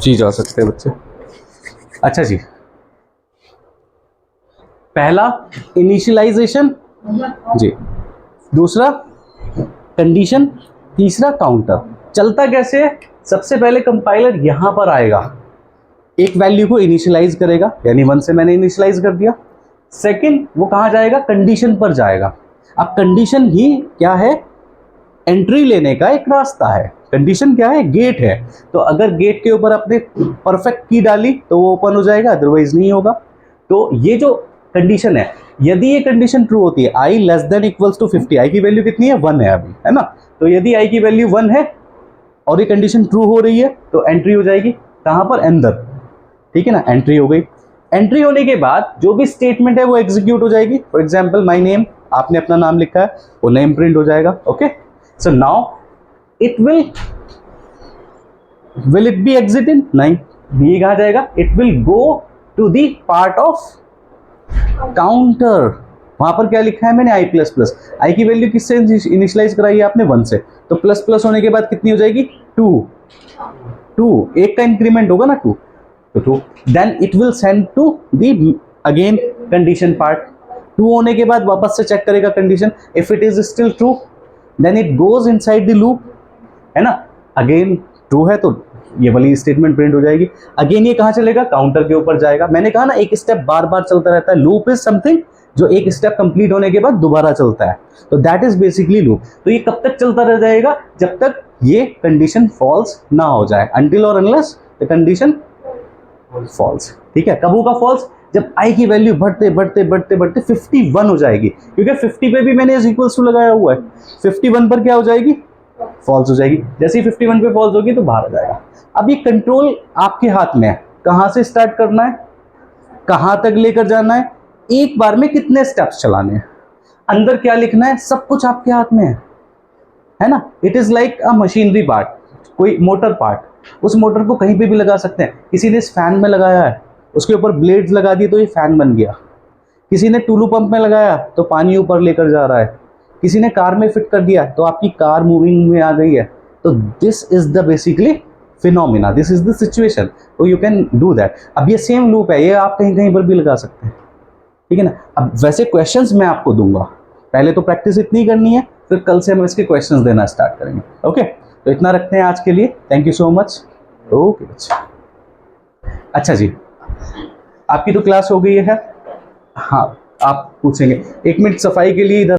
जी जा सकते हैं बच्चे। अच्छा जी, पहला इनिशियलाइजेशन जी, दूसरा कंडीशन, तीसरा काउंटर। चलता कैसे है? सबसे पहले कंपाइलर यहां पर आएगा, एक वैल्यू को इनिशियलाइज करेगा, यानी 1 से मैंने इनिशियलाइज कर दिया। सेकंड, वो कहां जाएगा? कंडीशन पर जाएगा। अब कंडीशन ही क्या है? एंट्री लेने का एक रास्ता है। कंडीशन क्या है? गेट है। तो अगर गेट के ऊपर आपने परफेक्ट की डाली तो वो ओपन हो जाएगा, अदरवाइज नहीं होगा। तो ये जो कंडीशन है, यदि ये कंडीशन ट्रू होती है, i less than equals to 50, i की वैल्यू कितनी है? 1 है अभी, है ना। तो यदि i की वैल्यू 1 है और ये कंडीशन ट्रू हो रही है तो एंट्री हो जाएगी कहां पर? अंदर, ठीक है ना। एंट्री हो गई। एंट्री होने के बाद जो भी स्टेटमेंट है वो एग्जीक्यूट हो जाएगी। फॉर एग्जांपल माय नेम, आपने अपना नाम लिखा है, वो नेम प्रिंट हो जाएगा। Okay, so now it will it be exiting? नहीं, ये कहां जाएगा? It will go to the part of counter. वहां पर क्या लिखा है मैंने? आई प्लस प्लस। आई की वैल्यू किससे इनिशियलाइज कराई है आपने? 1 से। तो प्लस प्लस होने के बाद कितनी हो जाएगी? 2। 2, एक का इंक्रीमेंट होगा ना 2, तो 2। Then it will send to the again condition part. 2 होने के बाद वापस से चेक करेगा condition, if it is still true then it goes inside the loop, है ना। अगेन ट्रू है तो ये वाली स्टेटमेंट प्रिंट हो जाएगी। अगेन ये कहां चलेगा? काउंटर के ऊपर जाएगा। मैंने कहा ना, एक स्टेप बार बार चलता रहता है। लूप इज समथिंग जो एक स्टेप कंप्लीट होने के बाद दोबारा चलता है, तो दैट इज बेसिकली लूप। तो ये कब तक चलता रह जाएगा? जब तक ये कंडीशन फॉल्स ना हो जाए, अनटिल और अनलेस द कंडीशन फॉल्स। ठीक है, कब होगा फॉल्स? जब आई की वैल्यू बढ़ते बढ़ते बढ़ते बढ़ते 51 हो जाएगी, क्योंकि 50 पे भी मैंने इज इक्वल्स टू लगाया हुआ है। 51 पर क्या हो जाएगी? फॉल्स हो जाएगी। जैसे ही 51 पे फॉल्स होगी तो बाहर आ जाएगा। अब ये कंट्रोल आपके हाथ में है, कहां से स्टार्ट करना है, कहां तक लेकर जाना है, एक बार में कितने स्टेप्स चलाने हैं, अंदर क्या लिखना है, सब कुछ आपके हाथ में है ना। It is like a machinery part, कोई मोटर पार्ट, उस मोटर को कहीं पे भी लगा सकते हैं। किसी ने इस फैन में लगाया है, उसके ऊपर ब्लेड्स लगा दिए तो ये फैन बन गया। किसी ने टूलू पंप में लगाया तो पानी ऊपर लेकर जा रहा है। किसी ने कार में फिट कर दिया तो आपकी कार मूविंग में आ गई है। तो this is the basically phenomena, this is the situation, तो यू कैन डू दैट। अब ये सेम लूप है, ये आप कहीं कहीं पर भी लगा सकते हैं, ठीक है ना। अब वैसे क्वेश्चंस मैं आपको दूंगा, पहले तो प्रैक्टिस इतनी करनी है, फिर कल से हम इसके क्वेश्चंस देना स्टार्ट करेंगे। ओके, तो इतना रखते हैं आज के लिए। Thank you so much. Okay बच्चा। अच्छा जी, आपकी तो क्लास हो गई है। हाँ, आप पूछेंगे, 1 मिनट सफाई के लिए इधर